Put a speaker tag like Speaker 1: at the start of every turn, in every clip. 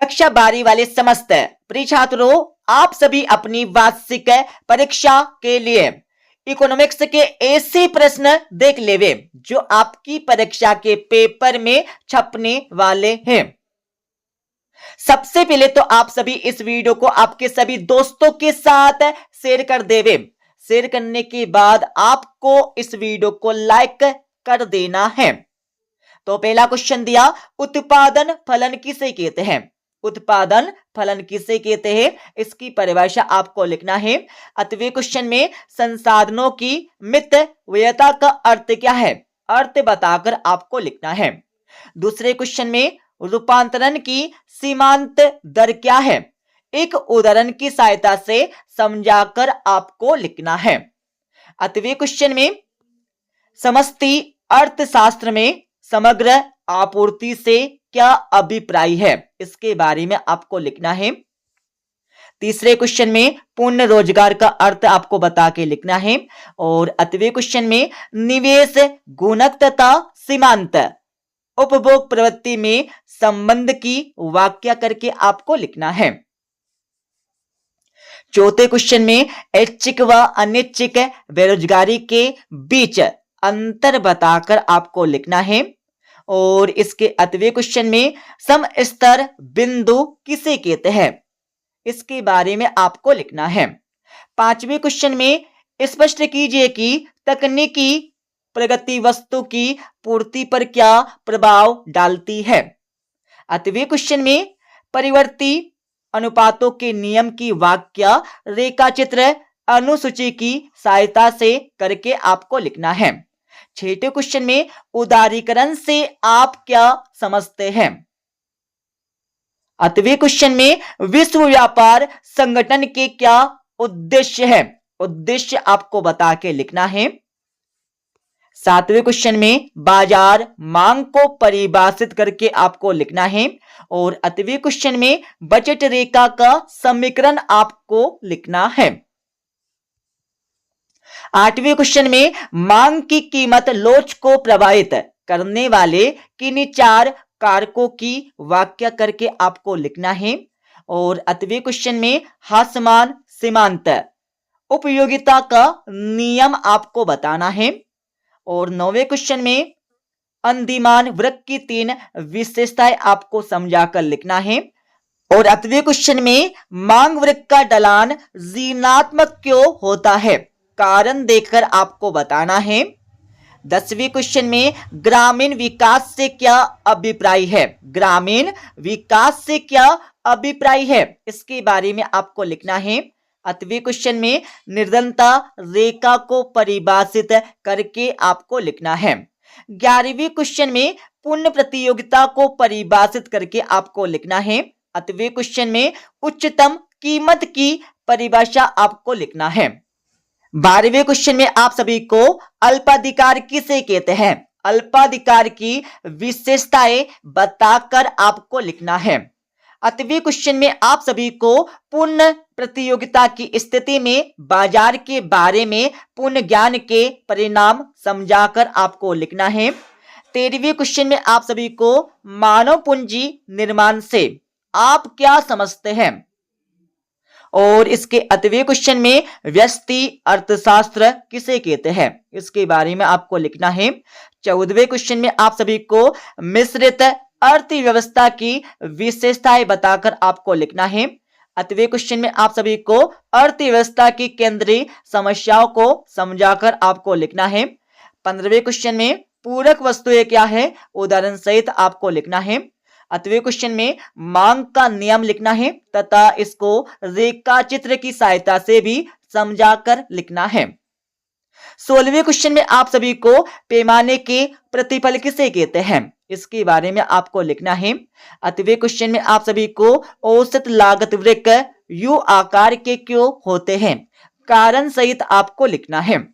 Speaker 1: कक्षा 12 वाले समस्त प्रिय छात्रों, आप सभी अपनी वार्षिक परीक्षा के लिए इकोनॉमिक्स के ऐसे प्रश्न देख लेवे जो आपकी परीक्षा के पेपर में छपने वाले हैं। सबसे पहले तो आप सभी इस वीडियो को आपके सभी दोस्तों के साथ शेयर कर देवे। शेयर करने के बाद आपको इस वीडियो को लाइक कर देना है। तो पहला क्वेश्चन दिया, उत्पादन फलन किसे कहते हैं? उत्पादन फलन किसे कहते हैं, इसकी परिभाषा आपको लिखना है। अतवे क्वेश्चन में संसाधनों की मितव्ययता का अर्थ क्या है, अर्थ बताकर आपको लिखना है। दूसरे क्वेश्चन में रूपांतरण की सीमांत दर क्या है, एक उदाहरण की सहायता से समझाकर आपको लिखना है। अतवे क्वेश्चन में समष्टि अर्थशास्त्र में समग्र आपूर्ति से क्या अभिप्राय है, इसके बारे में आपको लिखना है। तीसरे क्वेश्चन में पूर्ण रोजगार का अर्थ आपको बता के लिखना है। और अतवे क्वेश्चन में निवेश गुणक तथा सीमांत उपभोग प्रवृत्ति में संबंध की व्याख्या करके आपको लिखना है। चौथे क्वेश्चन में ऐच्छिक व अनैच्छिक बेरोजगारी के बीच अंतर बताकर आपको लिखना है। और इसके अतवे क्वेश्चन में सम स्तर बिंदु किसे कहते हैं, इसके बारे में आपको लिखना है। पांचवें क्वेश्चन में स्पष्ट कीजिए कि तकनीकी प्रगति वस्तु की पूर्ति पर क्या प्रभाव डालती है। अतवे क्वेश्चन में परिवर्ती अनुपातों के नियम की व्याख्या रेखाचित्र अनुसूची की सहायता से करके आपको लिखना है। छठे क्वेश्चन में उदारीकरण से आप क्या समझते हैं। अतवे क्वेश्चन में विश्व व्यापार संगठन के क्या उद्देश्य है, उद्देश्य आपको बता के लिखना है। सातवें क्वेश्चन में बाजार मांग को परिभाषित करके आपको लिखना है। और अतवे क्वेश्चन में बजट रेखा का समीकरण आपको लिखना है। आठवें क्वेश्चन में मांग की कीमत लोच को प्रभावित करने वाले किन्हीं चार कारकों की व्याख्या करके आपको लिखना है। और अतवे क्वेश्चन में हासमान सीमांत उपयोगिता का नियम आपको बताना है। और नौवें क्वेश्चन में अंदिमान वृक्क की 3 विशेषताएं आपको समझाकर लिखना है। और 8वें क्वेश्चन में मांग वृक्क का ढलान ऋणात्मक क्यों होता है, कारण देखकर आपको बताना है। 10वें क्वेश्चन में ग्रामीण विकास से क्या अभिप्राय है, ग्रामीण विकास से क्या अभिप्राय है, इसके बारे में आपको लिखना है। 8वें क्वेश्चन में निर्धनता रेखा को परिभाषित करके आपको लिखना है। 11वें क्वेश्चन में पूर्ण प्रतियोगिता को परिभाषित करके आपको लिखना है। 8वें क्वेश्चन में उच्चतम कीमत की परिभाषा आपको लिखना है। 12वें क्वेश्चन में आप सभी को अल्पाधिकार किसे कहते हैं, अल्पाधिकार की विशेषताएं बताकर आपको लिखना है। 8वें क्वेश्चन में आप सभी को पूर्ण प्रतियोगिता की स्थिति में बाजार के बारे में पूर्ण ज्ञान के परिणाम समझाकर आपको लिखना है। 13वें क्वेश्चन में आप सभी को मानव पूंजी निर्माण से आप क्या समझते हैं। और इसके 8वें क्वेश्चन में व्यष्टि अर्थशास्त्र किसे कहते हैं, इसके बारे में आपको लिखना है। 14वें क्वेश्चन में आप सभी को मिश्रित अर्थव्यवस्था की विशेषताएं बताकर आपको लिखना है। 8वें क्वेश्चन में आप सभी को अर्थव्यवस्था की केंद्रीय समस्याओं को समझाकर आपको लिखना है। 15वें क्वेश्चन में पूरक वस्तुएं क्या है, उदाहरण सहित आपको लिखना है। 8वें क्वेश्चन में मांग का नियम लिखना है तथा इसको रेखा चित्र की सहायता से भी समझाकर लिखना है। 16वें क्वेश्चन में आप सभी को पैमाने के प्रतिफल किसे कहते हैं, इसके बारे में आपको लिखना है। 8वें क्वेश्चन में आप सभी को औसत लागत वृक्क यू आकार के क्यों होते हैं, कारण सहित आपको लिखना है।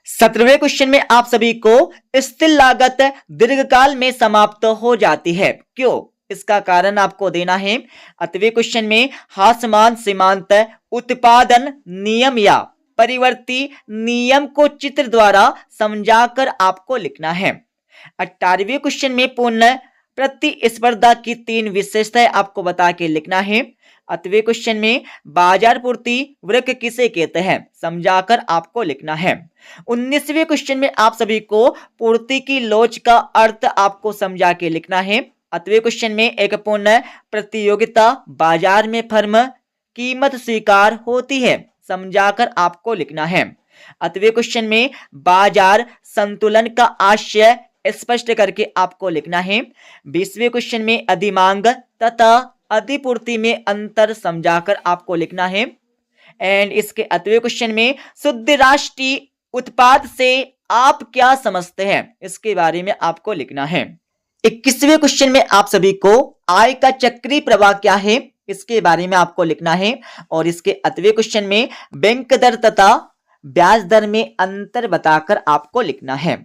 Speaker 1: 17वें क्वेश्चन में आप सभी को स्थिर लागत दीर्घकाल में समाप्त हो जाती है, क्यों, इसका कारण आपको देना है। 8वें क्वेश्चन में हासमान सीमांत उत्पादन नियम या परिवर्ती नियम को चित्र द्वारा समझाकर आपको लिखना है। 18वें क्वेश्चन में पूर्ण प्रतिस्पर्धा की 3 विशेषताएं आपको बता के लिखना है। 8वें क्वेश्चन में बाजार पूर्ति वक्र किसे कहते हैं, समझाकर आपको लिखना है। 19वें क्वेश्चन में आप सभी को पूर्ति की लोच का अर्थ आपको समझा के लिखना है। 8वें क्वेश्चन में एक पूर्ण प्रतियोगिता बाजार में फर्म कीमत स्वीकार होती है, समझाकर आपको लिखना है। 8वें क्वेश्चन में बाजार संतुलन का आशय स्पष्ट करके आपको लिखना है। 20वें क्वेश्चन में अधिमांग तथा अधिपूर्ति में अंतर समझाकर आपको लिखना है। एंड इसके 8वें क्वेश्चन में शुद्ध राष्ट्रीय उत्पाद से आप क्या समझते हैं, इसके बारे में आपको लिखना है। 21वें क्वेश्चन में आप सभी को आय का चक्रीय प्रवाह क्या है, इसके बारे में आपको लिखना है। और इसके 8वें क्वेश्चन में बैंक दर तथा ब्याज दर में अंतर बताकर आपको लिखना है।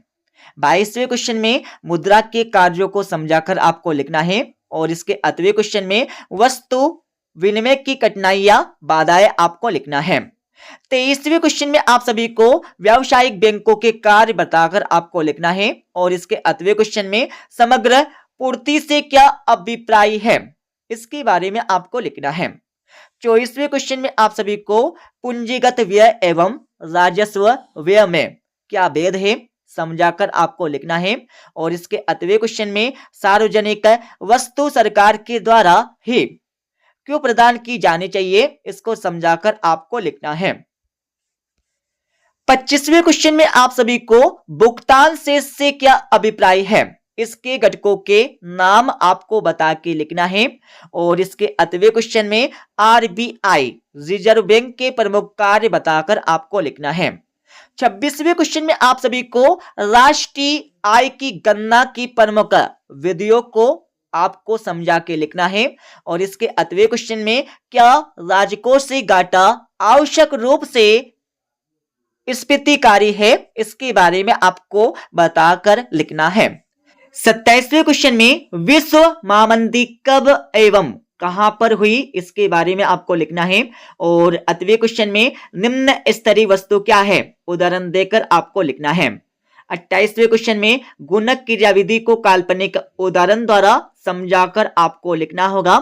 Speaker 1: 22वें क्वेश्चन में मुद्रा के कार्यों को समझाकर आपको लिखना है। और इसके 8वें क्वेश्चन में वस्तु विनिमय की कठिनाइयां बाधाएं आपको लिखना है। 23वें क्वेश्चन में आप सभी को व्यावसायिक बैंकों के कार्य बताकर आपको लिखना है। और इसके 8वें क्वेश्चन में समग्र पूर्ति से क्या अभिप्राय है, इसके बारे में आपको लिखना है। 24वें क्वेश्चन में आप सभी को पूंजीगत व्यय एवं राजस्व व्यय में क्या भेद है, समझाकर आपको लिखना है। और इसके 8वें क्वेश्चन में सार्वजनिक वस्तु सरकार के द्वारा ही क्यों प्रदान की जानी चाहिए, इसको समझाकर आपको लिखना है। 25वें क्वेश्चन में आप सभी को भुगतान शेष से क्या अभिप्राय है, इसके घटकों के नाम आपको बता के लिखना है। और इसके 8वें क्वेश्चन में आरबीआई रिजर्व बैंक के प्रमुख कार्य बताकर आपको लिखना है। 26वें क्वेश्चन में आप सभी को राष्ट्रीय आय की गणना की प्रमुख विधियों को आपको समझा के लिखना है। और इसके 8वें क्वेश्चन में क्या राजकोष से घाटा आवश्यक रूप से स्फीतिकारी है, इसके बारे में आपको बताकर लिखना है। 27वें क्वेश्चन में विश्व महामंदी कब एवं कहां पर हुई, इसके बारे में आपको लिखना है। और 8वें क्वेश्चन में निम्न स्तरीय वस्तु क्या है, उदाहरण देकर आपको लिखना है। 28वें क्वेश्चन में गुणक क्रियाविधि को काल्पनिक उदाहरण द्वारा समझाकर आपको लिखना होगा।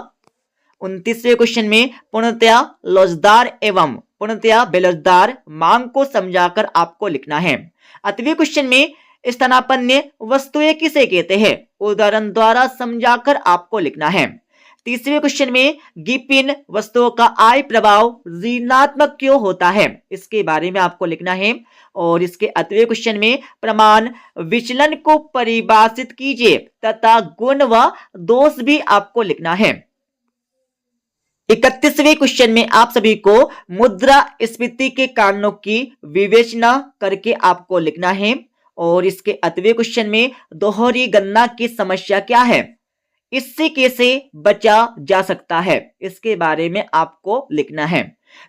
Speaker 1: 29वें क्वेश्चन में पूर्णतया लोचदार एवं पूर्णतया बेलोचदार मांग को समझाकर आपको लिखना है। 8वें क्वेश्चन में स्थानापन्न वस्तुएं किसे कहते हैं, उदाहरण द्वारा समझाकर आपको लिखना है। 30वें क्वेश्चन में गिपिन वस्तुओं का आय प्रभाव ऋणात्मक क्यों होता है, इसके बारे में आपको लिखना है। और इसके 8वें क्वेश्चन में प्रमाण विचलन को परिभाषित कीजिए तथा गुण व दोष भी आपको लिखना है। 31वें क्वेश्चन में आप सभी को मुद्रास्फीति के कारणों की विवेचना करके आपको लिखना है। और इसके 8वें क्वेश्चन में दोहरी गणना की समस्या क्या है, इससे कैसे बचा जा सकता है, इसके बारे में आपको लिखना है।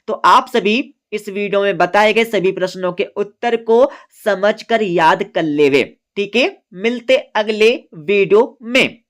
Speaker 1: तो आप सभी इस वीडियो में बताए गए सभी प्रश्नों के उत्तर को समझकर याद कर लेवे। ठीक है, मिलते अगले वीडियो में।